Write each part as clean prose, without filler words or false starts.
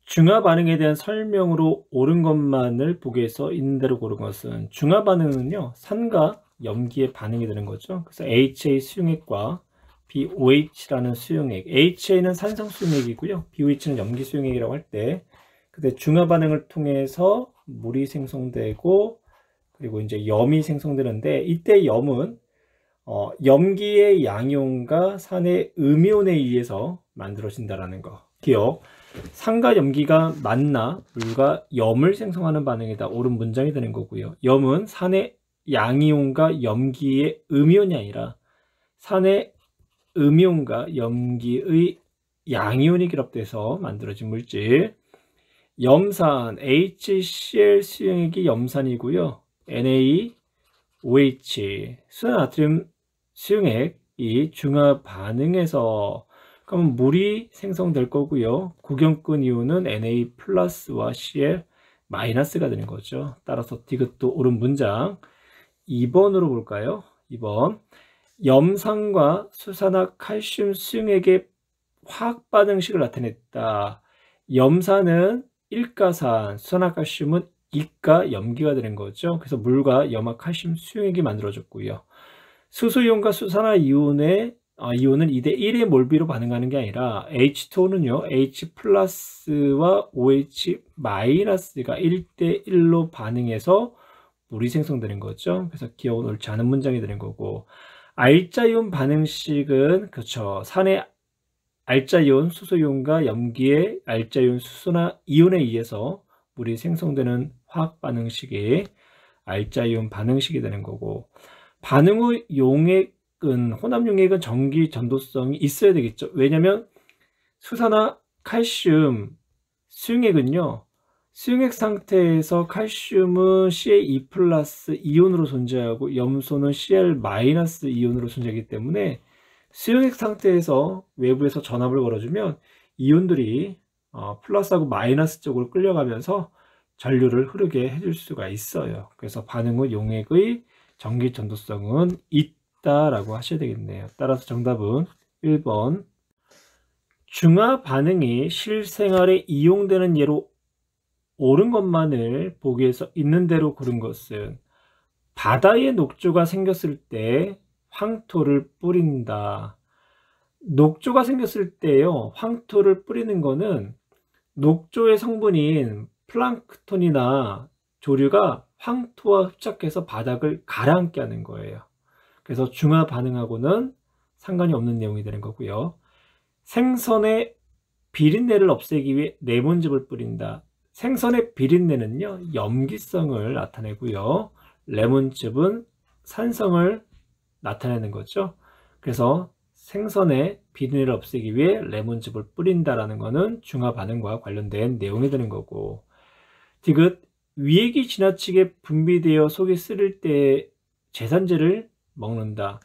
중화 반응에 대한 설명으로 옳은 것만을 보기에서 있는 대로 고른 것은 중화 반응은요, 산과 염기의 반응이 되는 거죠. 그래서 HA 수용액과 BOH라는 수용액, HA는 산성 수용액이고요, BOH는 염기 수용액이라고 할 때, 그때 중화 반응을 통해서 물이 생성되고, 그리고 이제 염이 생성되는데, 이때 염은 염기의 양이온과 산의 음이온에 의해서 만들어진다라는 거 기억. 산과 염기가 만나 물과 염을 생성하는 반응이다. 옳은 문장이 되는 거고요. 염은 산의 양이온과 염기의 음이온이 아니라 산의 음이온과 염기의 양이온이 결합돼서 만들어진 물질. 염산 HCl 수용액이 염산이고요. NaOH 수산나트륨 수용액이 중화 반응에서 그럼 물이 생성될 거고요. 구경꾼 이온은 Na 플러스와 Cl 마이너스가 되는 거죠. 따라서 디귿도 옳은 문장. 2번으로 볼까요? 2번. 염산과 수산화 칼슘 수용액의 화학 반응식을 나타냈다. 염산은 일가산, 수산화 칼슘은 이가 염기가 되는 거죠. 그래서 물과 염화 칼슘 수용액이 만들어졌고요. 수소이온과 수산화 이온은 2대 1의 몰비로 반응하는 게 아니라 H2O는요, H 플러스와 OH 마이너스가 1대 1로 반응해서 물이 생성되는 거죠. 그래서 기억은 옳지 않은 문장이 되는 거고, 알자이온 반응식은 그렇죠. 산의 알자이온, 수소이온과 염기의 알자이온, 수소나 이온에 의해서 물이 생성되는 화학 반응식이 알자이온 반응식이 되는 거고, 반응 후 용액은, 혼합 용액은 전기 전도성이 있어야 되겠죠. 왜냐면 수산화 칼슘 수용액은요, 수용액 상태에서 칼슘은 Ca2 플러스 이온으로 존재하고 염소는 Cl 마이너스 이온으로 존재하기 때문에 수용액 상태에서 외부에서 전압을 걸어주면 이온들이 플러스하고 마이너스 쪽으로 끌려가면서 전류를 흐르게 해줄 수가 있어요. 그래서 반응 후 용액의 전기 전도성은 있다라고 하셔야 되겠네요. 따라서 정답은 1번. 중화 반응이 실생활에 이용되는 예로 옳은 것만을 보기에서 있는 대로 고른 것은 바다에 녹조가 생겼을 때 황토를 뿌린다. 녹조가 생겼을 때요, 황토를 뿌리는 거는 녹조의 성분인 플랑크톤이나 조류가 황토와 흡착해서 바닥을 가라앉게 하는 거예요. 그래서 중화 반응하고는 상관이 없는 내용이 되는 거고요. 생선의 비린내를 없애기 위해 레몬즙을 뿌린다. 생선의 비린내는요, 염기성을 나타내고요. 레몬즙은 산성을 나타내는 거죠. 그래서 생선의 비린내를 없애기 위해 레몬즙을 뿌린다라는 것은 중화 반응과 관련된 내용이 되는 거고, 디귿, 위액이 지나치게 분비되어 속에 쓰릴 때 제산제를 먹는다.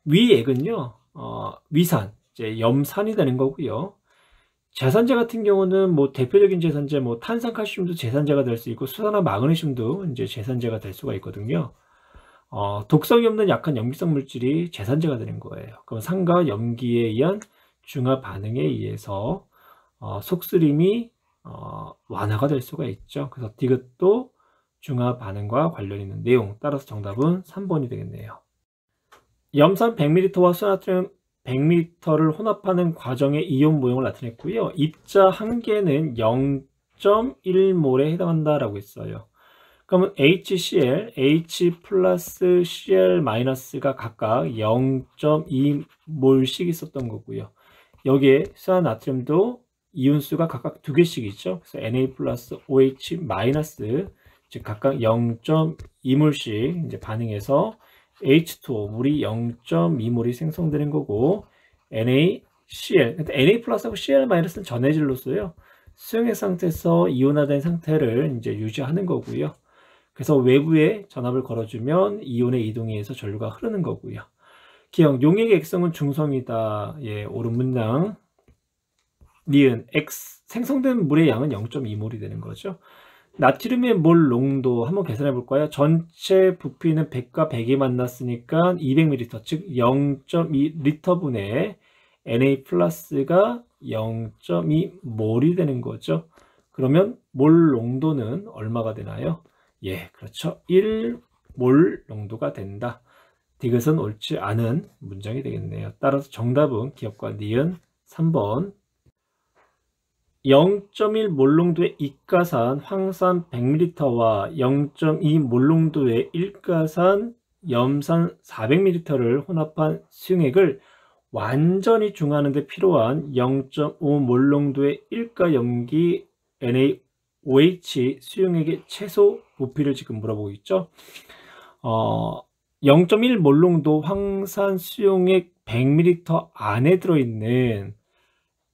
위액은요, 위산, 이제 염산이 되는 거고요. 제산제 같은 경우는 뭐 대표적인 제산제, 뭐 탄산칼슘도 제산제가 될 수 있고 수산화 마그네슘도 이제 제산제가 될 수가 있거든요. 독성이 없는 약한 염기성 물질이 제산제가 되는 거예요. 그럼 산과 염기에 의한 중화 반응에 의해서 속쓰림이 완화가 될 수가 있죠. 그래서 디귿도 중화 반응과 관련 있는 내용. 따라서 정답은 3번이 되겠네요. 염산 100ml와 수나트륨 100ml를 혼합하는 과정의 이온 모형을 나타냈고요. 입자 한 개는 0.1몰에 해당한다라고 했어요. 그러면 HCl, H 플러스 Cl 마이너스가 각각 0.2몰씩 있었던 거고요. 여기에 수산나트륨도 이온수가 각각 2개씩 있죠. 그래서 Na 플러스 OH 마이너스, 즉 각각 0.2몰씩 이제 반응해서 H2O, 물이 0.2몰이 생성되는 거고, NaCl, Na 플러스하고 Cl 마이너스는 전해질로서요, 수용액 상태에서 이온화된 상태를 이제 유지하는 거고요. 그래서 외부에 전압을 걸어주면 이온의 이동에 의해서 전류가 흐르는 거고요. 기억, 용액의 액성은 중성이다. 예, 옳은 문장. 니은, 생성된 물의 양은 0.2몰이 되는 거죠. 나트륨의 몰 농도 한번 계산해 볼까요? 전체 부피는 100과 100이 만났으니까 200ml, 즉 0.2리터분의 Na 플러스가 0.2몰이 되는 거죠. 그러면 몰 농도는 얼마가 되나요? 예, 그렇죠. 1몰 농도가 된다. 디귿은 옳지 않은 문장이 되겠네요. 따라서 정답은 기억과 니은 3번. 0.1몰 농도의 이가산 황산 100ml와 0.2몰 농도의 일가산 염산 400ml를 혼합한 수용액을 완전히 중화하는 데 필요한 0.5몰 농도의 일가 염기 NaOH 수용액의 최소 부피를 지금 물어보고 있죠. 0.1몰 농도 황산 수용액 100ml 안에 들어있는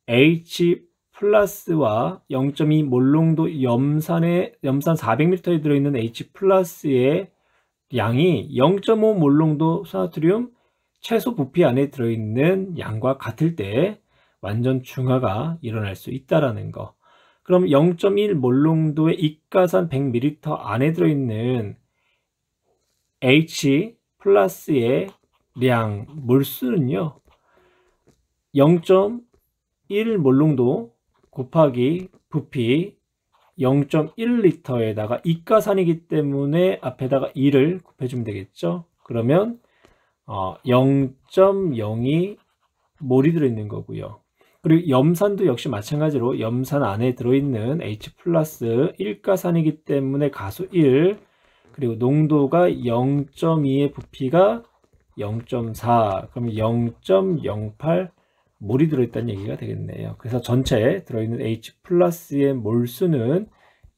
H 플러스와 0.2몰 농도 염산 400ml에 들어있는 H 플러스의 양이 0.5몰 농도 소나트륨 최소 부피 안에 들어있는 양과 같을 때 완전 중화가 일어날 수 있다라는 거. 그럼 0.1몰 농도의 이가산 100ml 안에 들어있는 H 플러스의 량 몰수는요 0.1몰 농도 곱하기 부피 0.1리터에다가 이가산이기 때문에 앞에다가 2를 곱해주면 되겠죠. 그러면 0.02몰이 들어있는 거고요. 그리고 염산도 역시 마찬가지로 염산 안에 들어있는 H 플러스 일가산이기 때문에 가수 1, 그리고 농도가 0.2의 부피가 0.4, 그럼 0.08몰이 들어있다는 얘기가 되겠네요. 그래서 전체에 들어있는 H 플러스의 몰수는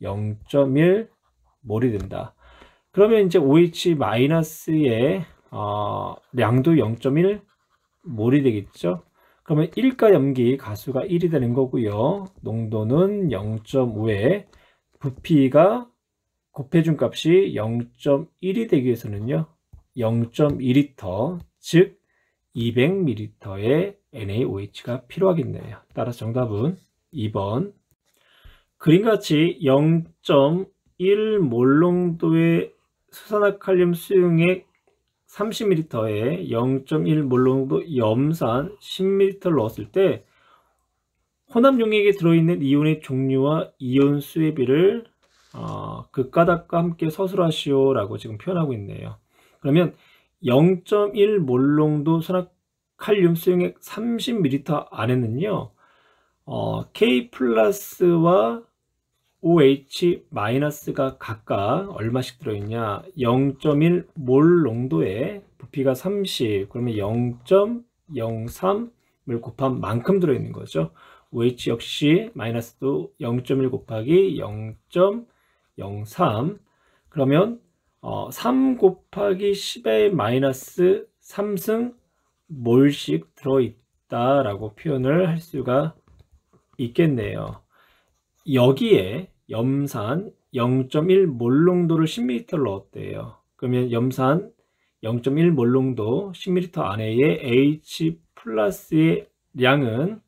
0.1몰이 된다. 그러면 이제 OH 마이너스의 량도 0.1몰이 되겠죠. 그러면 일가 염기 가수가 1이 되는 거고요. 농도는 0.5에 부피가 곱해준 값이 0.1이 되기 위해서는요 0.2리터 즉 200ml의 NaOH가 필요하겠네요. 따라서 정답은 2번. 그림같이 0.1몰 농도의 수산화칼륨 수용액 30ml에 0.1몰 농도 염산 10ml를 넣었을 때 혼합 용액에 들어있는 이온의 종류와 이온 수의 비를 극과 닷과 함께 서술하시오 라고 지금 표현하고 있네요. 그러면 0.1몰 농도 수산화칼륨 수용액 30ml 안에는요 K 플러스와 OH 마이너스가 각각 얼마씩 들어있냐 0.1몰 농도에 부피가 30, 그러면 0.03을 곱한 만큼 들어있는 거죠. OH 역시 마이너스도 0.1 곱하기 0.03, 그러면 3 곱하기 10의 마이너스 3승 몰씩 들어있다 라고 표현을 할 수가 있겠네요. 여기에 염산 0.1몰 농도를 10ml 넣었대요. 그러면 염산 0.1몰 농도 10ml 안에의 H 플러스의 양은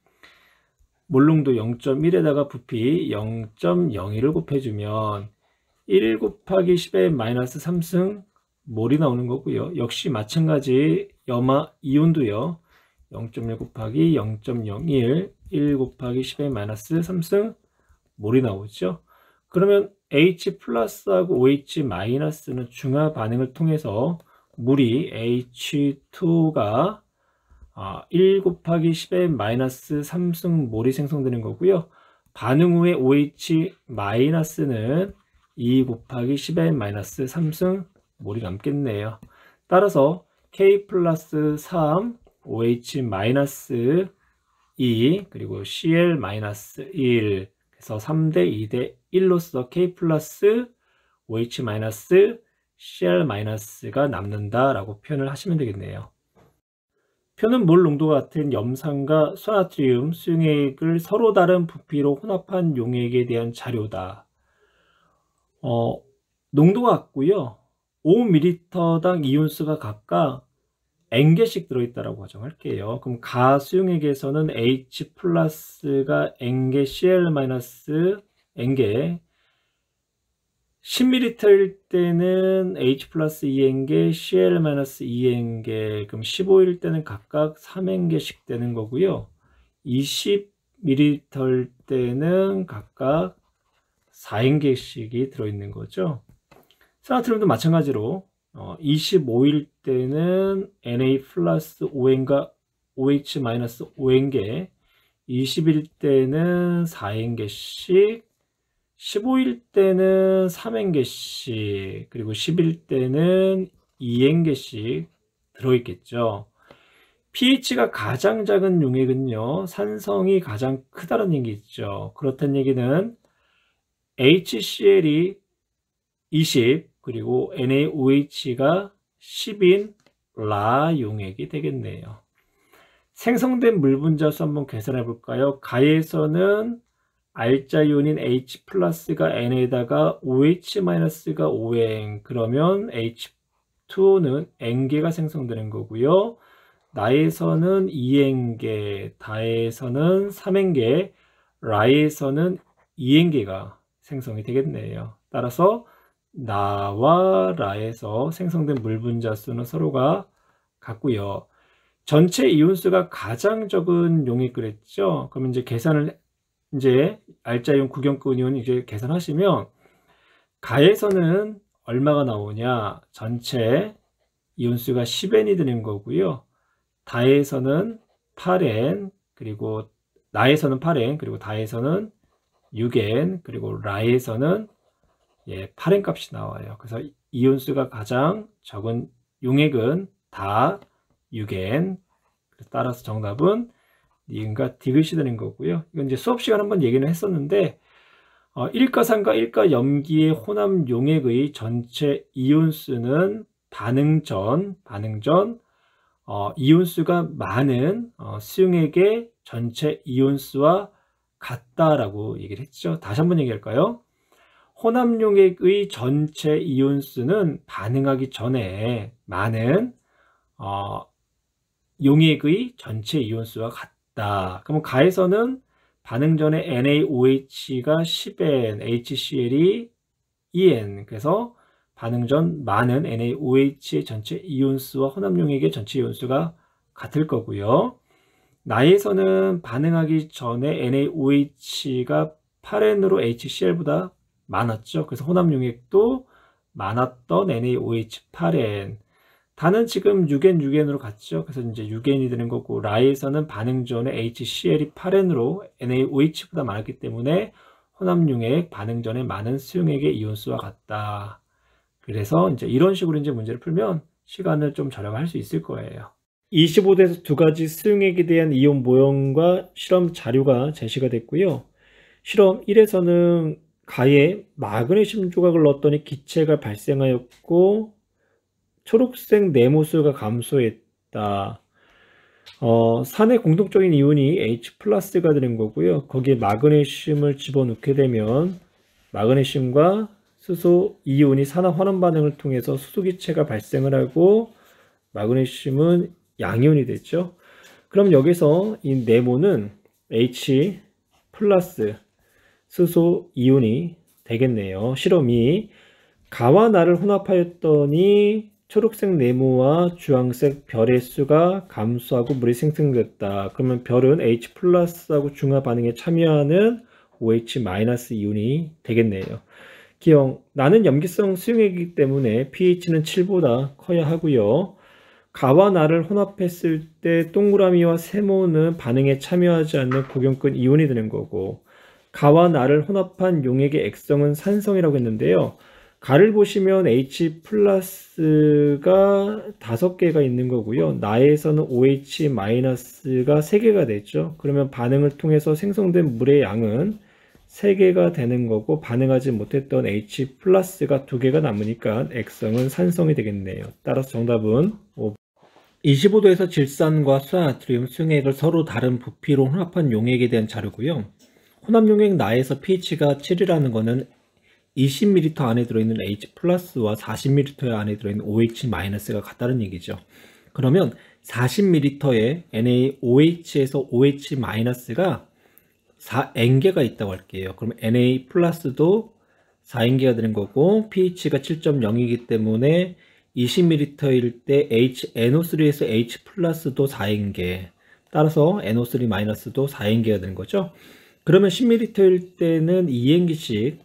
몰 농도 0.1에다가 부피 0.02를 곱해주면 1 곱하기 10의 마이너스 3승 몰이 나오는 거고요. 역시 마찬가지 염화 이온도요. 0.1 곱하기 0.01, 1 곱하기 10의 마이너스 3승 몰이 나오죠. 그러면 H 플러스하고 OH 마이너스는 중화 반응을 통해서 물이 H2가 1 곱하기 10의 마이너스 3승 몰이 생성되는 거고요. 반응 후에 OH 마이너스는 2 곱하기 10의 마이너스 3승 몰이 남겠네요. 따라서 K 플러스 3, OH 마이너스 2, 그리고 Cl 마이너스 1, 그래서 3대 2대 1로서 K 플러스 OH 마이너스 Cl 마이너스가 남는다 라고 표현을 하시면 되겠네요. 표는 몰 농도가 같은 염산과 소나트리움 수용액을 서로 다른 부피로 혼합한 용액에 대한 자료다. 농도가 같고요. 5ml당 이온수가 각각 N개씩 들어있다고 가정할게요. 그럼 가수용액에서는 H 플러스가 N개, Cl 마이너스 N개, 10ml일 때는 H 플러스 2N개, Cl 마이너스 2N개, 그럼 15일 때는 각각 3N개씩 되는 거고요. 20 20ml일 때는 각각 4N개씩이 들어있는 거죠. 산나트륨도 마찬가지로 25일 때는 Na 플러스 5N과 OH 마이너스 5N개, 20일 때는 4N개씩, 15일 때는 3N개씩, 그리고 10일 때는 2N개씩 들어있겠죠. pH가 가장 작은 용액은요, 산성이 가장 크다는 얘기죠. 그렇다는 얘기는 HCl이 20, 그리고 NaOH가 10인 라 용액이 되겠네요. 생성된 물 분자수 한번 계산해 볼까요? 가에서는 R자이온인 H 플러스가 N에다가 OH 마이너스가 ON, 그러면 H2는 N개가 생성되는 거고요. 나에서는 2N개, 다에서는 3N개, 라에서는 2N개가 생성이 되겠네요. 따라서 나와 라에서 생성된 물 분자수는 서로가 같고요. 전체 이온수가 가장 적은 용액 그랬죠? 그러면 이제 계산을 R자이온 구경권 이온 이제 계산하시면 가에서는 얼마가 나오냐? 전체 이온수가 10N이 되는 거고요. 다에서는 8N, 그리고 나에서는 8N, 그리고 다에서는 6N, 그리고 라에서는 8N 값이 나와요. 그래서 이온수가 가장 적은 용액은 다 6N. 따라서 정답은 니은과 디귿이 되는 거고요. 이건 이제 수업 시간 한번 얘기는 했었는데, 일가산과 일가염기의 혼합 용액의 전체 이온수는 반응 전 이온수가 많은 수용액의 전체 이온수와 같다라고 얘기를 했죠. 다시 한번 얘기할까요? 혼합 용액의 전체 이온수는 반응하기 전에 많은 용액의 전체 이온수와 같다. 그러면 가에서는 반응 전에 NaOH가 10N, HCl이 2N. 그래서 반응 전 많은 NaOH의 전체 이온수와 혼합 용액의 전체 이온수가 같을 거고요. 나에서는 반응하기 전에 NaOH가 8N으로 HCl보다 많았죠. 그래서 혼합 용액도 많았던 NaOH 8N. 다는 지금 6N 갔죠. 그래서 이제 6N이 되는 거고, 라에서는 반응 전에 HCl이 8N으로 NaOH보다 많았기 때문에 혼합 용액 반응 전에 많은 수용액의 이온수와 같다. 그래서 이제 이런 식으로 이제 문제를 풀면 시간을 좀 절약할 수 있을 거예요. 25도에서 두 가지 수용액에 대한 이온 모형과 실험 자료가 제시가 됐고요. 실험 1에서는 가에 마그네슘 조각을 넣었더니 기체가 발생하였고 초록색 네모수가 감소했다. 산의 공통적인 이온이 H 플러스가 되는 거고요. 거기에 마그네슘을 집어넣게 되면 마그네슘과 수소 이온이 산화 환원 반응을 통해서 수소 기체가 발생을 하고 마그네슘은 양이온이 됐죠. 그럼 여기서 이 네모는 H 플러스 수소 이온이 되겠네요. 실험이 가와 나를 혼합하였더니 초록색 네모와 주황색 별의 수가 감소하고 물이 생성됐다. 그러면 별은 H 플러스하고 중화 반응에 참여하는 OH 마이너스 이온이 되겠네요. 기억, 나는 염기성 수용액이기 때문에 pH는 7보다 커야 하고요. 가와 나를 혼합했을 때 동그라미와 세모는 반응에 참여하지 않는 고경권 이온이 되는 거고, 가와 나를 혼합한 용액의 액성은 산성이라고 했는데요. 가를 보시면 H 플러스가 5개가 있는 거고요. 나에서는 OH 마이너스가 3개가 됐죠. 그러면 반응을 통해서 생성된 물의 양은 3개가 되는 거고, 반응하지 못했던 H 플러스가 2개가 남으니까 액성은 산성이 되겠네요. 따라서 정답은 5번. 25도에서 질산과 수산나트륨 수용액을 서로 다른 부피로 혼합한 용액에 대한 자료고요. 혼합 용액 나에서 pH가 7이라는 것은 20ml 안에 들어있는 H 플러스와 40ml 안에 들어있는 OH 마이너스가 같다는 얘기죠. 그러면 40ml에 NaOH에서 OH 마이너스가 4N개가 있다고 할게요. 그럼 Na 플러스도 4N개가 되는 거고, pH가 7.0이기 때문에 20ml일 때 HNO3에서 H 플러스도 4N개, 따라서 NO3-도 4N개가 되는 거죠. 그러면 10ml일 때는 2N개씩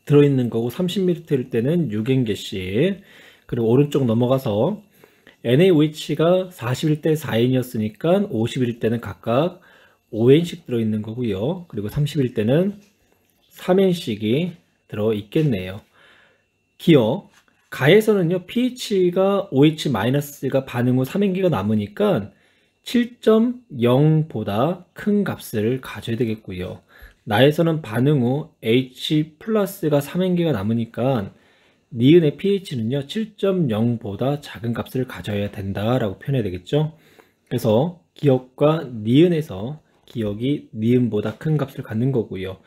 들어있는 거고 30ml일 때는 6N개씩. 그리고 오른쪽 넘어가서 NaOH가 40일 때 4N이었으니까 50일 때는 각각 5N씩 들어있는 거고요. 그리고 30일 때는 3N씩이 들어있겠네요. 기억, 가에서는요 pH가 OH-가 반응 후 3N개가 남으니까 7.0보다 큰 값을 가져야 되겠고요. 나에서는 반응 후 H+가 3N개가 남으니까 니은의 pH는요 7.0보다 작은 값을 가져야 된다라고 표현해야 되겠죠. 그래서 기억과 니은에서 기억이 니은보다 큰 값을 갖는 거고요.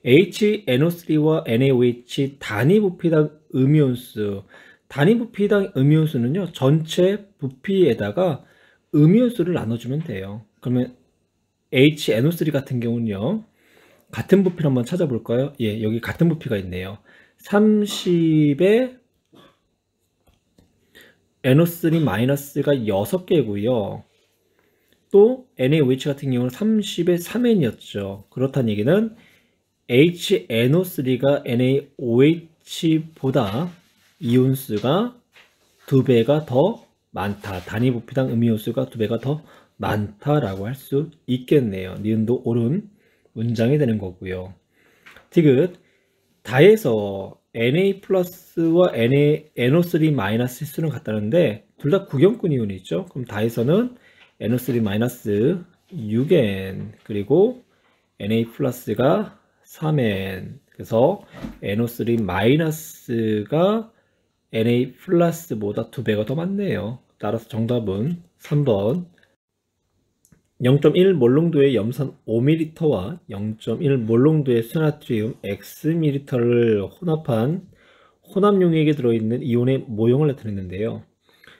HNO3와 NaOH 단위 부피당 음이온수, 단위 부피당 음이온수는요 전체 부피에다가 음이온수를 나눠주면 돼요. 그러면 HNO3 같은 경우는요 같은 부피를 한번 찾아볼까요? 예, 여기 같은 부피가 있네요. 30에 NO3-가 6개고요. 또 NaOH 같은 경우는 30에 3N이었죠. 그렇다는 얘기는 HNO3가 NaOH보다 이온수가 2배가 더 많다. 단위 부피당 음이온수가 2배가 더 많다라고 할 수 있겠네요. 니은도 옳은 문장이 되는 거고요. 디귿, 다에서 Na+와 NO3- 수는 같다는데 둘 다 구경꾼 이온이 있죠. 그럼 다에서는 NO3- 6N 그리고 Na+가 3N. 그래서 NO3-가 Na+보다 2배가 더 많네요. 따라서 정답은 3번. 0.1 몰롱도의 염산 5ml와 0.1 몰롱도의 수나트리움 Xml를 혼합한 혼합용액에 들어있는 이온의 모형을 나타냈는데요.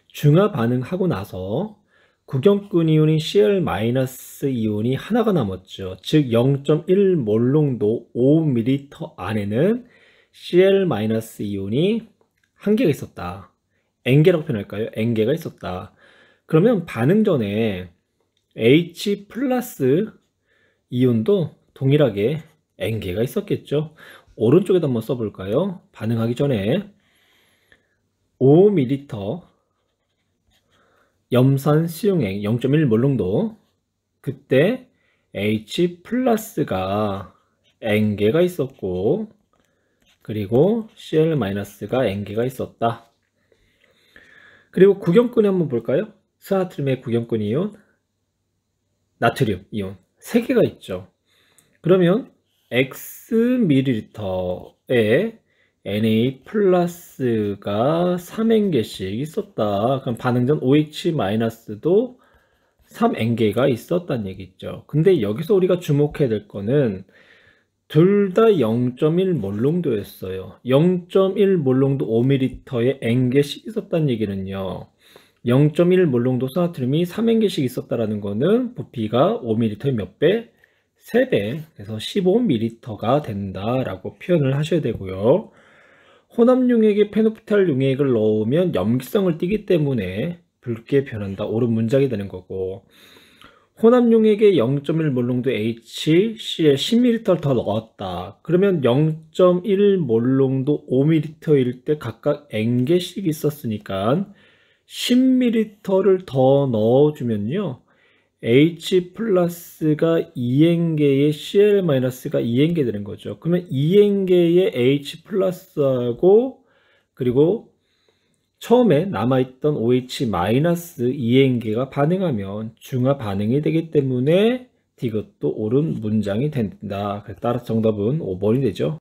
중화 반응하고 나서 구경꾼 이온인 Cl- 이온이 하나가 남았죠. 즉 0.1 몰롱도 5ml 안에는 Cl- 이온이 한 개가 있었다. N개라고 표현할까요? N개가 있었다. 그러면 반응 전에 H+ 이온도 동일하게 N개가 있었겠죠. 오른쪽에도 한번 써볼까요? 반응하기 전에 5ml 염산 수용액 0.1 몰롱도, 그때 H+가 N개가 있었고 그리고 Cl-가 N개가 있었다. 그리고 구경꾼이 한번 볼까요? 스나트륨의 구경꾼 이온, 나트륨 이온 3개가 있죠. 그러면 Xml에 Na+가 3N개씩 있었다. 그럼 반응 전 OH-도 3N개가 있었다는 얘기죠. 근데 여기서 우리가 주목해야 될 거는 둘 다 0.1 몰롱도였어요. 0.1 몰롱도 5ml에 N개씩 있었다는 얘기는요. 0.1 몰롱도 수나트륨이 3N개씩 있었다라는 거는 부피가 5ml의 몇 배? 3배. 그래서 15ml가 된다라고 표현을 하셔야 되고요. 혼합용액에 페노프탈 용액을 넣으면 염기성을 띠기 때문에 붉게 변한다. 옳은 문장이 되는 거고, 혼합용액에 0.1 몰롱도 HCl 10ml 더 넣었다. 그러면 0.1 몰롱도 5ml일 때 각각 N개씩 있었으니까 10ml를 더 넣어주면요. H+가 2N개의 Cl-가 2N개 되는 거죠. 그러면 2N개의 H+하고 그리고 처음에 남아있던 OH-2N개가 반응하면 중화 반응이 되기 때문에 이것도 옳은 문장이 된다. 따라서 정답은 5번이 되죠.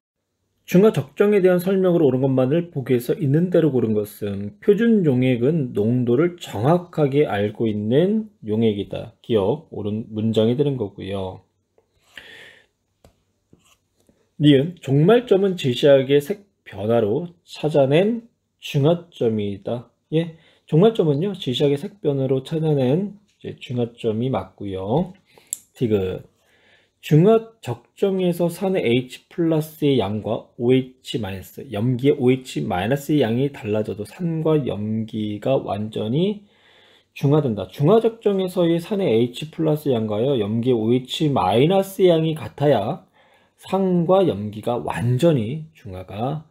중화 적정에 대한 설명으로 옳은 것만을 보기에서 있는 대로 고른 것은 표준 용액은 농도를 정확하게 알고 있는 용액이다. 기억, 옳은 문장이 되는 거고요. 니은, 종말점은 지시하게 색 변화로 찾아낸 중화점이다. 예, 종말점은요 지시하게 색 변화로 찾아낸 중화점이 맞고요. 디귿, 중화 적정에서 산의 H+의 양과 OH-, 염기의 OH-의 양이 달라져도 산과 염기가 완전히 중화된다. 중화 적정에서의 산의 H 플러스 양과요 염기의 OH 마이너스 양이 같아야 산과 염기가 완전히 중화가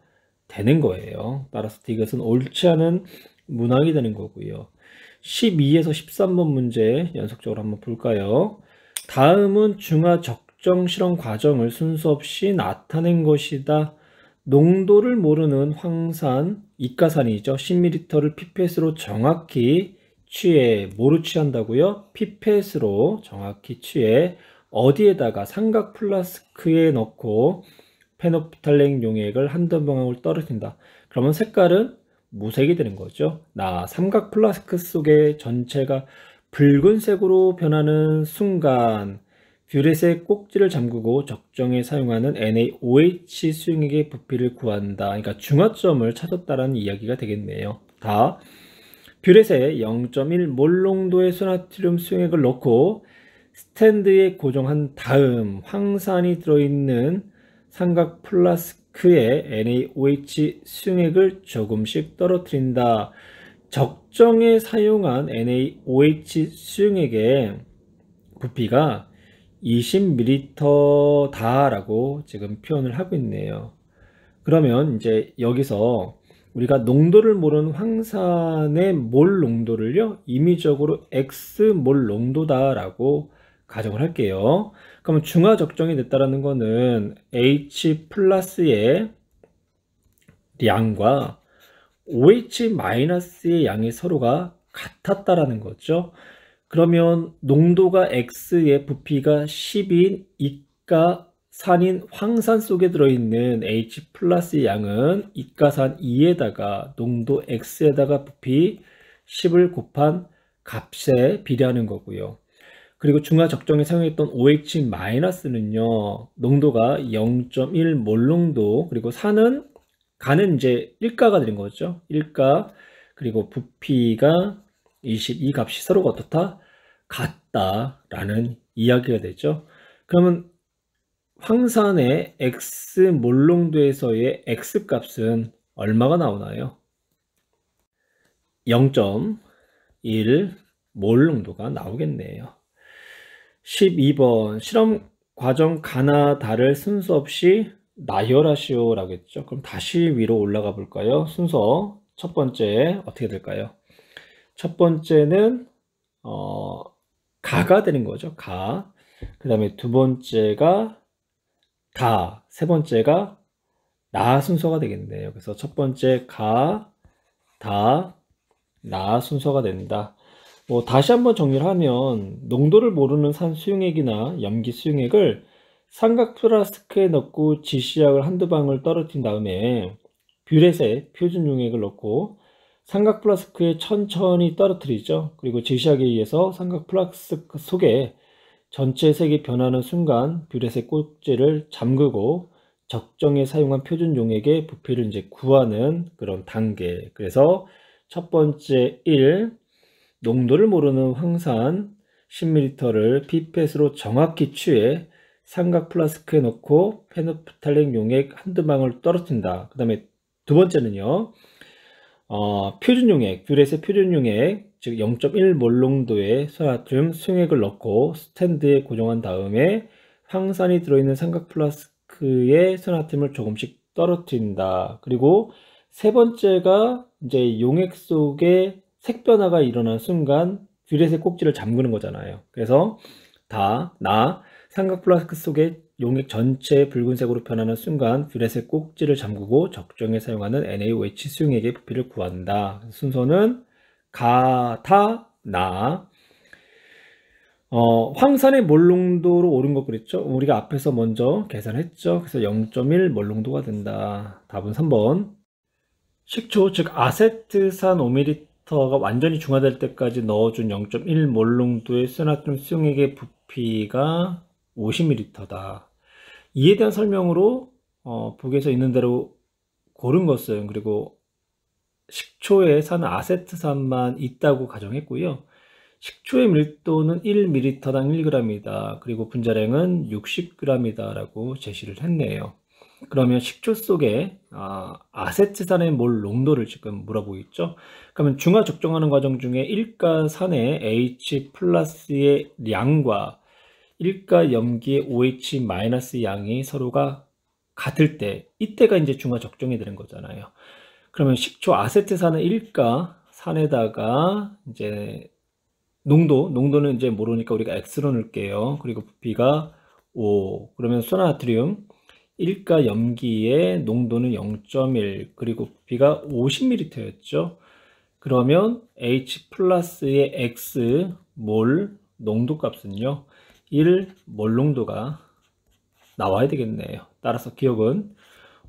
되는 거예요. 따라서 이것은 옳지 않은 문항이 되는 거고요. 12에서 13번 문제 연속적으로 한번 볼까요? 다음은 중화 적정 실험 과정을 순서 없이 나타낸 것이다. 농도를 모르는 황산, 이가산이죠. 10ml를 피펫으로 정확히 취해, 뭐로 취한다고요? 피펫으로 정확히 취해 어디에다가 삼각 플라스크에 넣고 페노프탈렌 용액을 한두 방울 떨어진다. 그러면 색깔은 무색이 되는 거죠. 삼각 플라스크 속에 전체가 붉은색으로 변하는 순간 뷰렛의 꼭지를 잠그고 적정에 사용하는 NaOH 수용액의 부피를 구한다. 그러니까 중화점을 찾았다라는 이야기가 되겠네요. 뷰렛에 0.1몰 농도의 소나트륨 수용액을 넣고 스탠드에 고정한 다음 황산이 들어있는 삼각 플라스크에 NaOH 수용액을 조금씩 떨어뜨린다. 적정에 사용한 NaOH 수용액의 부피가 20ml 다라고 지금 표현을 하고 있네요. 그러면 이제 여기서 우리가 농도를 모르는 황산의 몰 농도를요 임의적으로 X몰 농도다라고 가정을 할게요. 그러면 중화 적정이 됐다라는 거는 H 플러스의 양과 OH 마이너스의 양이 서로가 같았다라는 거죠. 그러면 농도가 X의 부피가 10인 이가산인 황산 속에 들어있는 H 플러스의 양은 이가산 2에다가 농도 X에다가 부피 10을 곱한 값에 비례하는 거고요. 그리고 중화 적정에 사용했던 OH 마이너스는요 농도가 0.1몰 농도, 그리고 가는 이제 1가가 되는 거죠. 1가, 그리고 부피가 20, 이 값이 서로가 어떻다? 같다라는 이야기가 되죠. 그러면 황산의 X몰 농도에서의 X값은 얼마가 나오나요? 0.1몰 농도가 나오겠네요. 12번 실험 과정 가나 다를 순서 없이 나열하시오 라고 했죠. 그럼 다시 위로 올라가 볼까요? 순서 첫 번째 어떻게 될까요? 첫 번째는 가가 되는 거죠. 가. 그 다음에 두 번째가 다, 세 번째가 나 순서가 되겠네요. 그래서 첫 번째 가, 다, 나 순서가 된다. 다시 한번 정리를 하면 농도를 모르는 산 수용액이나 염기 수용액을 삼각 플라스크에 넣고 지시약을 한두 방울 떨어뜨린 다음에 뷰렛에 표준 용액을 넣고 삼각 플라스크에 천천히 떨어뜨리죠. 그리고 지시약에 의해서 삼각 플라스크 속에 전체 색이 변하는 순간 뷰렛의 꼭지를 잠그고 적정에 사용한 표준 용액의 부피를 이제 구하는 그런 단계. 그래서 첫 번째 1, 농도를 모르는 황산 10ml를 피펫으로 정확히 취해 삼각 플라스크에 넣고 페노프탈렌 용액 한두 방울 떨어뜨린다. 그 다음에 두 번째는요, 표준 용액, 뷰렛의 표준 용액, 즉 0.1몰 농도의 소나트륨 수용액을 넣고 스탠드에 고정한 다음에 황산이 들어있는 삼각 플라스크에 소나트륨을 조금씩 떨어뜨린다. 그리고 세 번째가 이제 용액 속에 색 변화가 일어난 순간 뷰렛의 꼭지를 잠그는 거잖아요. 그래서 삼각 플라스크 속에 용액 전체 붉은색으로 변하는 순간 뷰렛의 꼭지를 잠그고 적정에 사용하는 NaOH 수용액의 부피를 구한다. 순서는 가, 타, 나. 황산의 몰 농도로 옳은 거 그랬죠? 우리가 앞에서 먼저 계산했죠? 그래서 0.1몰 농도가 된다. 답은 3번. 식초, 즉 아세트산 5ml가 완전히 중화될 때까지 넣어준 0.1몰 농도의 소나트륨 수용액의 부피가 50ml다. 이에 대한 설명으로 북에서 있는 대로 고른 것은, 그리고 식초에 산 아세트산만 있다고 가정했고요. 식초의 밀도는 1ml당 1g이다. 그리고 분자량은 60g이다 라고 제시를 했네요. 그러면 식초 속에 아세트산의 몰 농도를 지금 물어보고 있죠. 그러면 중화 적정하는 과정 중에 일가산의 H 플러스의 양과 일가 염기의 OH 마이너스 양이 서로가 같을 때, 이때가 이제 중화 적정이 되는 거잖아요. 그러면 식초 아세트산의 일가산에다가 이제 농도는 이제 모르니까 우리가 X로 넣을게요. 그리고 부피가 5. 그러면 소나트륨 일가 염기의 농도는 0.1, 그리고 부피가 50ml였죠. 그러면 H 플러스의 X 몰 농도 값은요, 1 몰 농도가 나와야 되겠네요. 따라서 기억은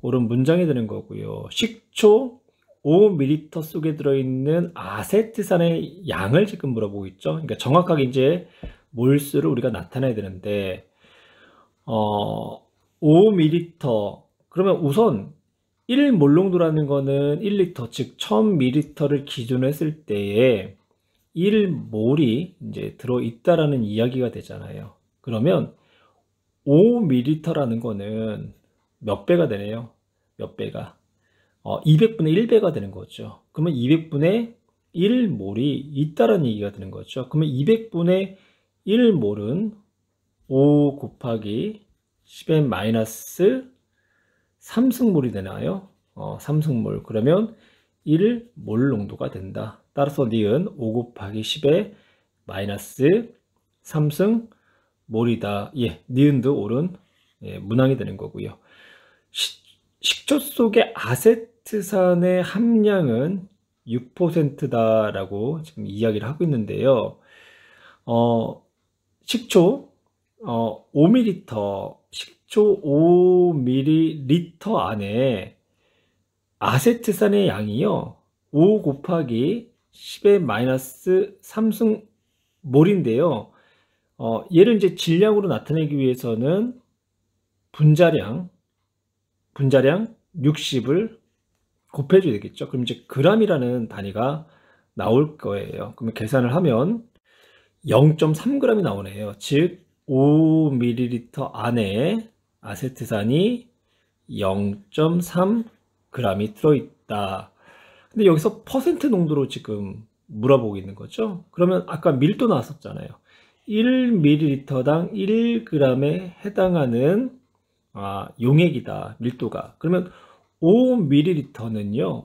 옳은 문장이 되는 거고요. 식초 5ml 속에 들어있는 아세트산의 양을 지금 물어보고 있죠. 그러니까 정확하게 이제 몰수를 우리가 나타내야 되는데, 5ml, 그러면 우선 1몰 농도라는 거는 1리터, 즉 1000ml를 기준으로 했을 때에 1몰이 이제 들어있다라는 이야기가 되잖아요. 그러면 5ml라는 거는 몇 배가 되네요. 몇 배가? 200분의 1배가 되는 거죠. 그러면 200분의 1몰이 있다라는 얘기가 되는 거죠. 그러면 200분의 1몰은 5 곱하기 10의 마이너스 3승몰이 되나요? 3승몰. 그러면 1몰 농도가 된다. 따라서 니은 5 곱하기 10의 마이너스 3승몰이다. 예, 니은도 옳은 문항이 되는 거고요. 식초 속의 아세트산의 함량은 6%다라고 지금 이야기를 하고 있는데요. 식초 5ml, 식초 5ml 안에 아세트산의 양이요, 5 곱하기 10의 마이너스 3승몰인데요. 얘를 이제 질량으로 나타내기 위해서는 분자량 60을 곱해줘야 되겠죠. 그럼 이제 g이라는 단위가 나올 거예요. 그러면 계산을 하면 0.3g이 나오네요. 즉 5ml 안에 아세트산이 0.3g이 들어있다. 근데 여기서 퍼센트 농도로 지금 물어보고 있는 거죠. 그러면 아까 밀도 나왔었잖아요. 1ml당 1g에 해당하는 용액이다, 밀도가. 그러면 5ml는요,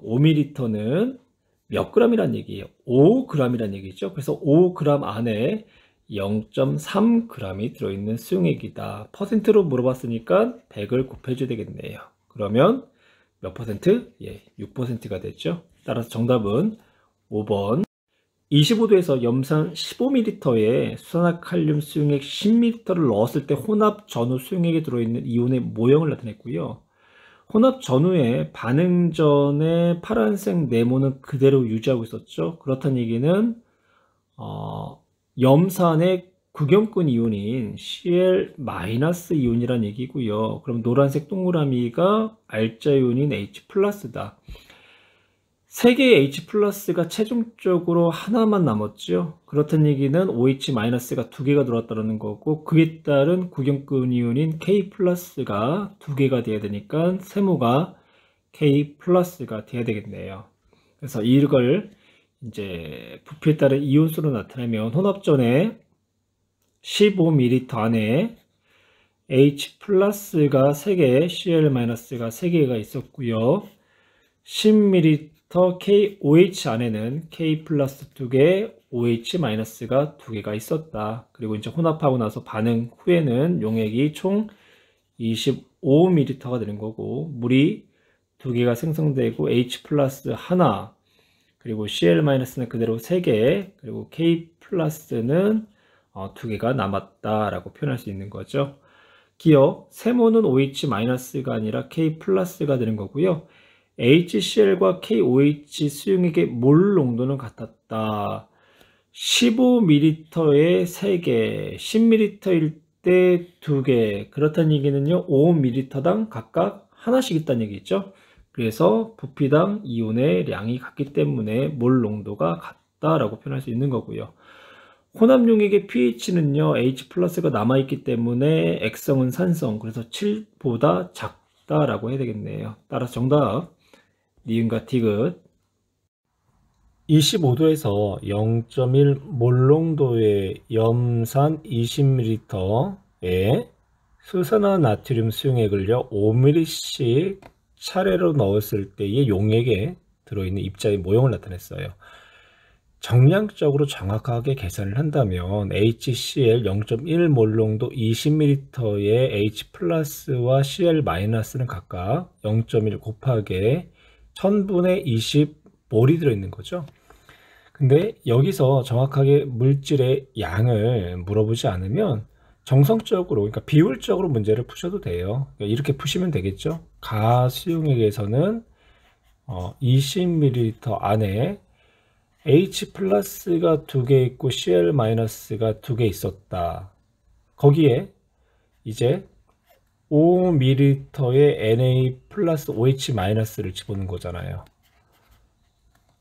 몇 g이란 얘기예요? 5g이란 얘기죠. 그래서 5g 안에 0.3g이 들어있는 수용액이다. 퍼센트로 물어봤으니까 100을 곱해줘야 되겠네요. 그러면 몇 퍼센트? 예, 6%가 됐죠. 따라서 정답은 5번. 25도에서 염산 15ml에 수산화칼륨 수용액 10ml를 넣었을 때 혼합 전후 수용액에 들어있는 이온의 모형을 나타냈고요. 혼합 전후에 반응 전에 파란색 네모는 그대로 유지하고 있었죠. 그렇다는 얘기는 염산의 구경꾼 이온인 Cl- 이온이란 얘기고요. 그럼 노란색 동그라미가 알짜 이온인 H+다. 3개의 H+가 최종적으로 하나만 남았죠. 그렇다는 얘기는 OH-가 2개가 들어왔다는 거고, 그에 따른 구경꾼 이온인 K+가 2개가 돼야 되니까 세모가 K+가 돼야 되겠네요. 그래서 이걸 이제 부피에 따른 이온수로 나타내면 혼합전에 15ml 안에 H+가 3개, Cl-가 3개가 있었고요. 10ml KOH 안에는 K 플러스 2개, OH 마이너스가 2개가 있었다. 그리고 이제 혼합하고 나서 반응 후에는 용액이 총 25ml가 되는 거고, 물이 2개가 생성되고 H 플러스 하나, 그리고 Cl 마이너스는 그대로 3개, 그리고 K 플러스는 2개가 남았다라고 표현할 수 있는 거죠. 기억, 세모는 OH 마이너스가 아니라 K 플러스가 되는 거고요. HCl과 KOH 수용액의 몰 농도는 같았다. 15ml에 3개, 10ml일 때 2개. 그렇다는 얘기는요, 5ml당 각각 하나씩 있다는 얘기죠. 그래서 부피당 이온의 양이 같기 때문에 몰 농도가 같다라고 표현할 수 있는 거고요. 혼합 용액의 pH는요, H+가 남아있기 때문에 액성은 산성, 그래서 7보다 것이다 라고 해야 되겠네요. 따라서 정답 니은과 디귿. 25도에서 0.1 몰농도의 염산 20ml에 수산화 나트륨 수용액을요 5ml씩 차례로 넣었을 때의 용액에 들어있는 입자의 모형을 나타냈어요. 정량적으로 정확하게 계산을 한다면 HCl 0.1 몰농도 20ml의 H 플러스와 Cl 마이너스는 각각 0.1 곱하기 1000분의 20몰이 들어있는 거죠. 근데 여기서 정확하게 물질의 양을 물어보지 않으면 정성적으로, 그러니까 비율적으로 문제를 푸셔도 돼요. 그러니까 이렇게 푸시면 되겠죠. 가수용액에서는 20ml 안에 H 플러스가 2개 있고 Cl 마이너스가 2개 있었다. 거기에 이제 5ml의 Na 플러스 OH 마이너스를 집어넣은 거잖아요.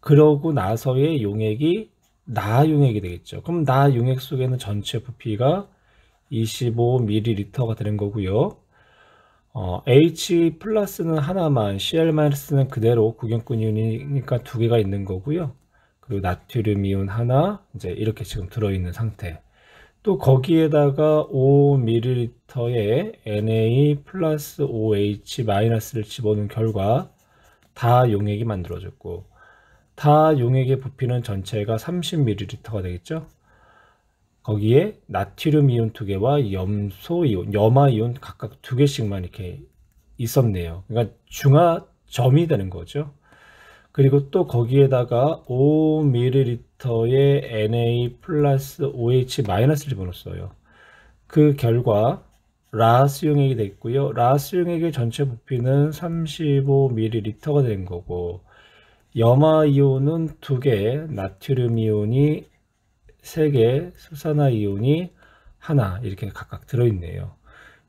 그러고 나서의 용액이 나 용액이 되겠죠. 그럼 나 용액 속에는 전체 부피가 25ml가 되는 거고요. H 플러스는 하나만, Cl 마이너스는 그대로 구경꾼 이온이니까 2개가 있는 거고요. 그리고 나트륨 이온 하나, 이제 이렇게 지금 들어있는 상태. 또 거기에다가 5ml의 Na 플러스 OH 마이너스를 집어넣은 결과 다 용액이 만들어졌고, 다 용액의 부피는 전체가 30ml가 되겠죠. 거기에 나트륨 이온 2개와 염소 이온, 염화 이온 각각 2개씩만 이렇게 있었네요. 그러니까 중화점이 되는 거죠. 그리고 또 거기에다가 5ml의 Na 플러스 OH 마이너스를 집어넣었어요. 그 결과 라 수용액이 됐고요. 라 수용액의 전체 부피는 35ml가 된 거고, 염화 이온은 2개, 나트륨 이온이 3개, 수산화 이온이 하나 이렇게 각각 들어있네요.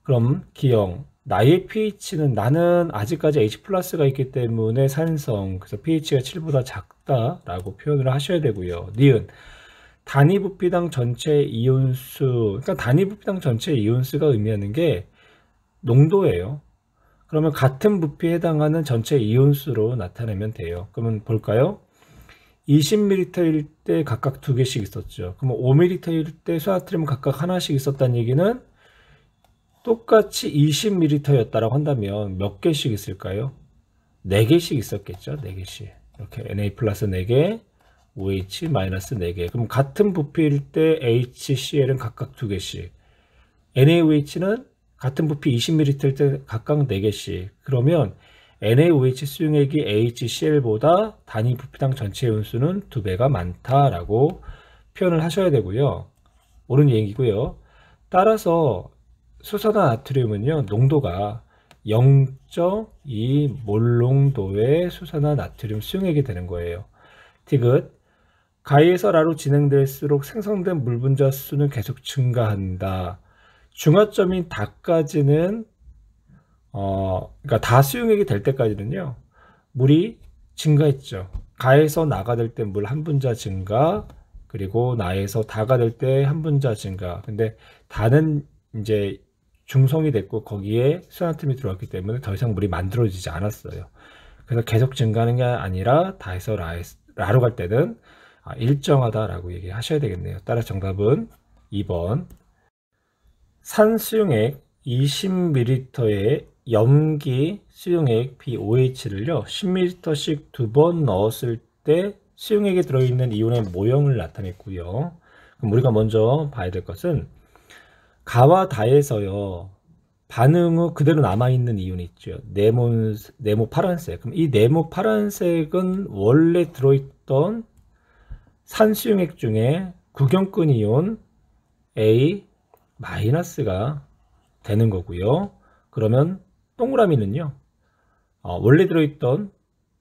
그럼 기형, 나의 pH는, 나는 아직까지 H 플러스가 있기 때문에 산성, 그래서 pH가 7보다 작다라고 표현을 하셔야 되고요. 니은, 단위 부피당 전체 이온수, 그러니까 단위 부피당 전체 이온수가 의미하는 게 농도예요. 그러면 같은 부피에 해당하는 전체 이온수로 나타내면 돼요. 그러면 볼까요? 20ml일 때 각각 2개씩 있었죠. 그러면 5ml일 때 수나트륨 각각 하나씩 있었다는 얘기는 똑같이 20ml였다라고 한다면 몇 개씩 있을까요? 4개씩 있었겠죠. 4개씩. 이렇게 Na 플러스 4개, OH 마이너스 4개. 그럼 같은 부피일 때 HCl은 각각 2개씩. NaOH는 같은 부피 20ml일 때 각각 4개씩. 그러면 NaOH 수용액이 HCl보다 단위 부피당 전체 이온수는 2배가 많다라고 표현을 하셔야 되고요. 옳은 얘기고요. 따라서 수산화 나트륨은요, 농도가 0.2 몰농도의 수산화 나트륨 수용액이 되는 거예요. 디귿, 가에서 라로 진행될수록 생성된 물 분자 수는 계속 증가한다. 중화점인 다까지는 그러니까 다 수용액이 될 때까지는요, 물이 증가했죠. 가에서 나가 될 때 물 한 분자 증가, 그리고 나에서 다가 될 때 한 분자 증가. 근데 다는 이제 중성이 됐고 거기에 수산나트륨이 들어왔기 때문에 더 이상 물이 만들어지지 않았어요. 그래서 계속 증가하는 게 아니라 다에서 라로 갈 때는 일정하다라고 얘기하셔야 되겠네요. 따라서 정답은 2번. 산수용액 20ml의 염기 수용액 BOH를요 10ml씩 2번 넣었을 때 수용액에 들어있는 이온의 모형을 나타냈고요. 그럼 우리가 먼저 봐야 될 것은 가와 다에서요 반응 후 그대로 남아있는 이온이 있죠. 네모 파란색. 그럼 이 네모 파란색은 원래 들어있던 산수용액 중에 구경꾼 이온 A 마이너스가 되는 거고요. 그러면 동그라미는요 원래 들어있던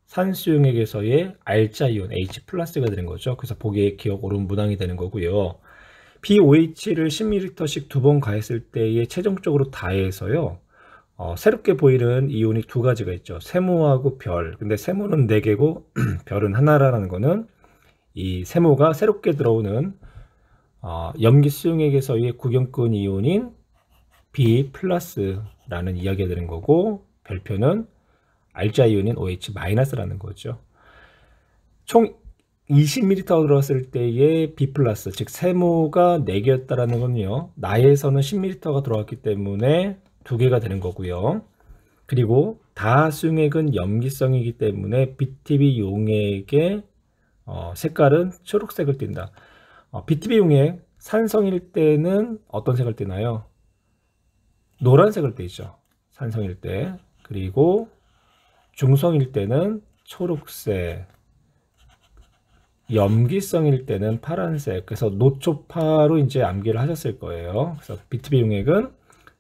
산수용액에서의 알자 이온 H 플러스가 되는 거죠. 그래서 보기에 기억 옳은 문항이 되는 거고요. BOH를 10ml씩 2번 가했을 때에 최종적으로 다해서요 새롭게 보이는 이온이 2가지가 있죠. 세모하고 별. 근데 세모는 4개고 별은 하나라는 거는 이 세모가 새롭게 들어오는 염기 수용액에서의 구경꾼 이온인 B 플러스라는 이야기가 되는 거고, 별표는 알자 이온인 OH-라는 거죠. 총 20ml 들어갔을 때의 B+, 즉 세모가 4개였다라는 건요. 나에서는 10ml가 들어갔기 때문에 2개가 되는 거고요. 그리고 다 수용액은 염기성이기 때문에 BTB 용액의 색깔은 초록색을 띈다. BTB 용액 산성일 때는 어떤 색을 띠나요? 노란색을 띠죠. 산성일 때. 그리고 중성일 때는 초록색, 염기성일 때는 파란색. 그래서 노초파로 이제 암기를 하셨을 거예요. 그래서 BTB 용액은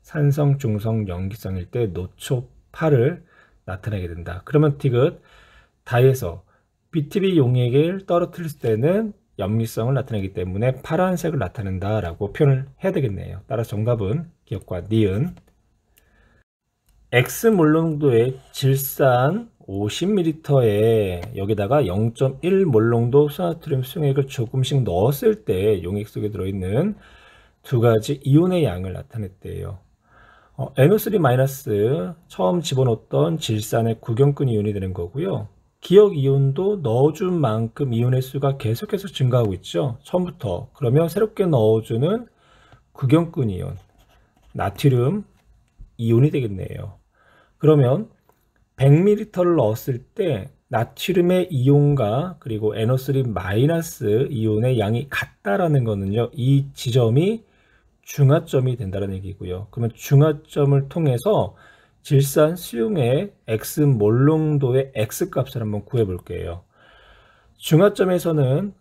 산성, 중성, 염기성일 때 노초파를 나타내게 된다. 그러면 디귿 다에서 BTB 용액을 떨어뜨릴 때는 염기성을 나타내기 때문에 파란색을 나타낸다 라고 표현을 해야 되겠네요. 따라서 정답은 기억과 니은. X 몰농도의 질산 50ml에 여기다가 0.1 몰농도 수나트륨 수용액을 조금씩 넣었을 때 용액 속에 들어있는 2가지 이온의 양을 나타냈대요. NO3- 처음 집어넣었던 질산의 구경꾼 이온이 되는 거고요. 기억 이온도 넣어준 만큼 이온의 수가 계속해서 증가하고 있죠. 처음부터. 그러면 새롭게 넣어주는 구경꾼 이온, 나트륨 이온이 되겠네요. 그러면 100ml를 넣었을 때 나트륨의 이온과 그리고 NO3- 이온의 양이 같다라는 거는요. 이 지점이 중하점이 된다는 얘기고요. 그러면 중하점을 통해서 질산 수용액 X 몰농도의 X 값을 한번 구해 볼게요. 중하점에서는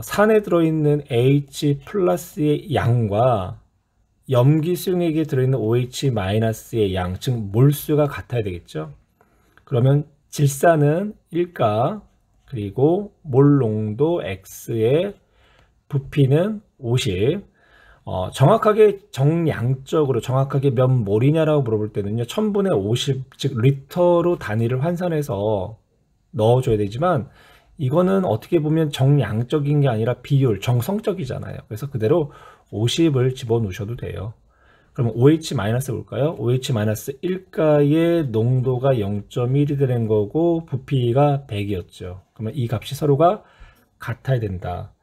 산에 들어있는 H+의 양과 염기 수용액에 들어있는 OH-의 양, 즉 몰수가 같아야 되겠죠. 그러면 질산은 1가, 그리고 몰농도 X의 부피는 50. 정확하게 정량적으로 정확하게 몇 몰이냐라고 물어볼 때는요, 1000분의 50, 즉 리터로 단위를 환산해서 넣어줘야 되지만 이거는 어떻게 보면 정량적인 게 아니라 비율, 정성적이잖아요. 그래서 그대로 50을 집어넣으셔도 돼요. 그럼 OH- 볼까요? OH-1가의 농도가 0.1이 되는 거고 부피가 100이었죠. 그러면 이 값이 서로가 같아야 된다.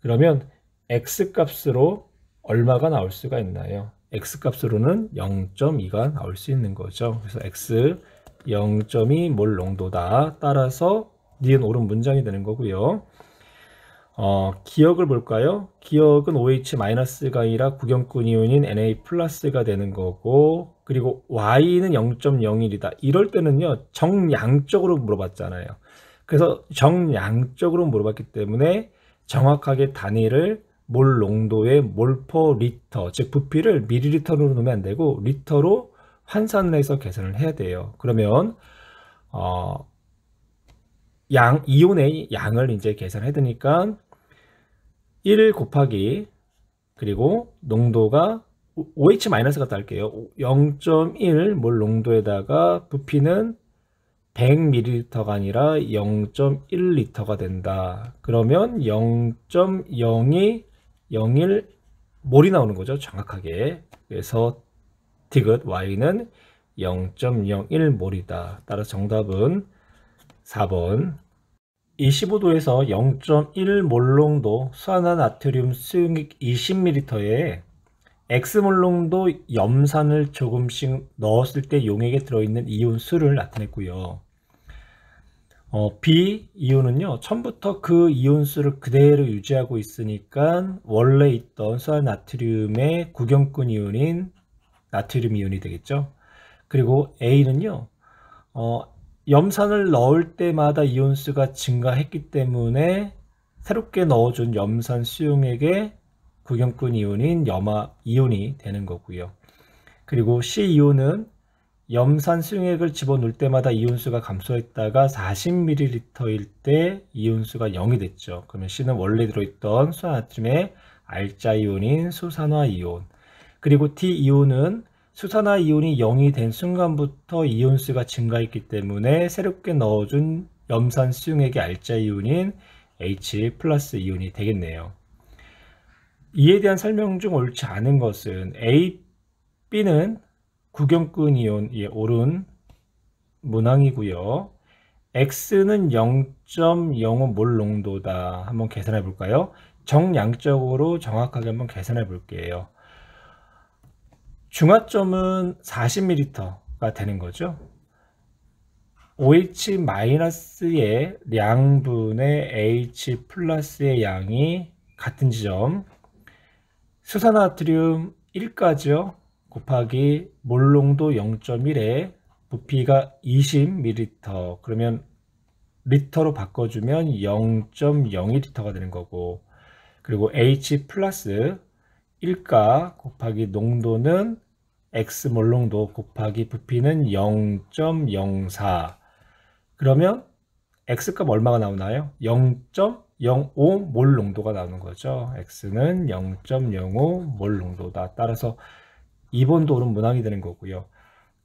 그러면 X값으로 얼마가 나올 수가 있나요? X값으로는 0.2가 나올 수 있는 거죠. 그래서 X 0.2 몰 농도다. 따라서 니은 옳은 문장이 되는 거고요. 기억을 볼까요? 기억은 OH-가 아니라 구경꾼 이온인 Na+가 되는 거고, 그리고 Y는 0.01이다. 이럴 때는요, 정량적으로 물어봤잖아요. 그래서 정량적으로 물어봤기 때문에 정확하게 단위를 몰 농도의 몰퍼 리터, 즉 부피를 밀리리터로 넣으면 안 되고 리터로 환산을 해서 계산을 해야 돼요. 그러면 이온의 양을 이제 계산해 두니까 1 곱하기 그리고 농도가 OH- 할게요. 0.1 몰 농도에다가 부피는 100ml가 아니라 0.1L가 된다. 그러면 0.0201 몰이 나오는 거죠. 정확하게. 그래서 디귿 Y는 0.01 몰이다. 따라서 정답은 4번. 25도에서 0.1 몰농도 수산화나트륨 수용액 20ml에 X몰농도 염산을 조금씩 넣었을 때 용액에 들어있는 이온 수를 나타냈고요. B 이온은요, 처음부터 그 이온 수를 그대로 유지하고 있으니까 원래 있던 수산나트륨의 구경꾼 이온인 나트륨 이온이 되겠죠. 그리고 A는요, 염산을 넣을 때마다 이온수가 증가했기 때문에 새롭게 넣어준 염산 수용액의 구경꾼 이온인 염화 이온이 되는 거고요. 그리고 C 이온은 염산 수용액을 집어넣을 때마다 이온수가 감소했다가 40ml일 때 이온수가 0이 됐죠. 그러면 C는 원래 들어있던 수산나트륨의 알자 이온인 수산화 이온. 그리고 D 이온은 수산화 이온이 0이 된 순간부터 이온수가 증가했기 때문에 새롭게 넣어준 염산 수용액의 알자 이온인 H+ 이온이 되겠네요. 이에 대한 설명 중 옳지 않은 것은 A, B는 구경꾼 이온, 옳은 문항이고요. X는 0.05 몰 농도다. 한번 계산해 볼까요? 정량적으로 정확하게 한번 계산해 볼게요. 중화점은 40ml가 되는 거죠. OH-의 양분의 H 플러스의 양이 같은 지점, 수산나트륨 1가죠. 곱하기 몰농도 0.1에 부피가 20ml, 그러면 리터로 바꿔주면 0.02리터가 되는 거고, 그리고 H 플러스 1가 곱하기 농도는 X 몰농도 곱하기 부피는 0.04, 그러면 X값 얼마가 나오나요? 0.05 몰 농도가 나오는 거죠. X는 0.05 몰 농도다. 따라서 2번 도는 문항이 되는 거고요.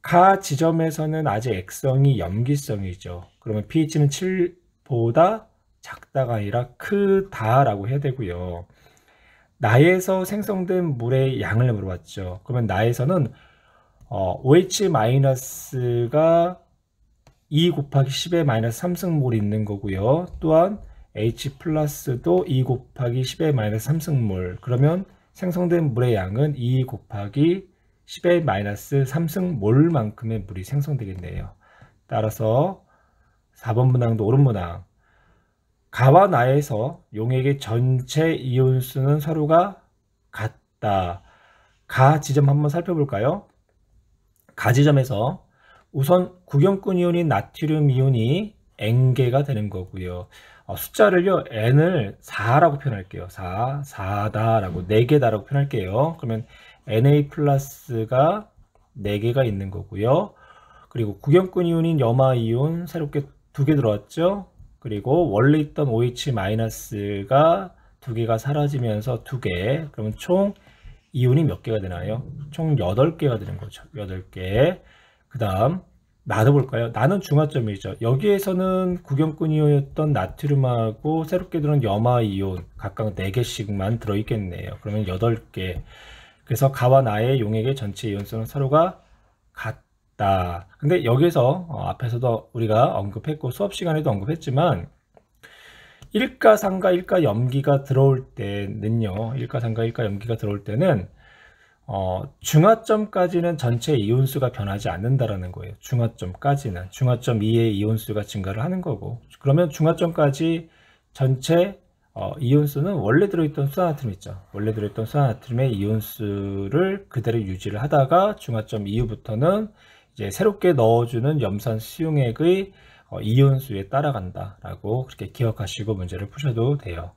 가 지점에서는 아직 액성이 염기성이죠. 그러면 pH는 7보다 작다가 아니라 크다라고 해야 되고요. 나에서 생성된 물의 양을 물어봤죠. 그러면 나에서는 OH-가 2 곱하기 10의 마이너스 3승몰이 있는 거고요. 또한 H 플러스도 2 곱하기 10의 마이너스 3승몰. 그러면 생성된 물의 양은 2 곱하기 10의 마이너스 3승몰만큼의 물이 생성되겠네요. 따라서 4번 문항도 옳은 문항. 가와 나에서 용액의 전체 이온수는 서로가 같다. 가 지점 한번 살펴볼까요? 가 지점에서 우선 구경꾼 이온인 나트륨 이온이 N개가 되는 거고요. 숫자를요, N을 4라고 표현할게요. 4다라고, 4개다라고 표현할게요. 그러면 Na 플러스가 4개가 있는 거고요. 그리고 구경꾼 이온인 염화 이온 새롭게 2개 들어왔죠. 그리고 원래 있던 OH-가 2개가 사라지면서 2개. 그러면 총 이온이 몇 개가 되나요? 총 8개가 되는 거죠. 8개. 그 다음 나도 볼까요? 나는 중화점이죠. 여기에서는 구경꾼 이온이었던 나트륨하고 새롭게 들어온 염화 이온 각각 4개씩만 들어있겠네요. 그러면 8개. 그래서 가와 나의 용액의 전체 이온수는 서로가 같다. 근데 여기서 앞에서도 우리가 언급했고 수업 시간에도 언급했지만 1가, 3가, 1가 염기가 들어올 때는요. 1가, 3가, 1가 염기가 들어올 때는 중화점까지는 전체 이온수가 변하지 않는다라는 거예요. 중화점까지는. 중화점 2의 이온수가 증가를 하는 거고. 그러면 중화점까지 전체 이온수는 원래 들어있던 수산나트륨 있죠. 원래 들어있던 수산나트륨의 이온수를 그대로 유지를 하다가 중화점 이후부터는 이제 새롭게 넣어주는 염산 수용액의 이온수에 따라간다라고 그렇게 기억하시고 문제를 푸셔도 돼요.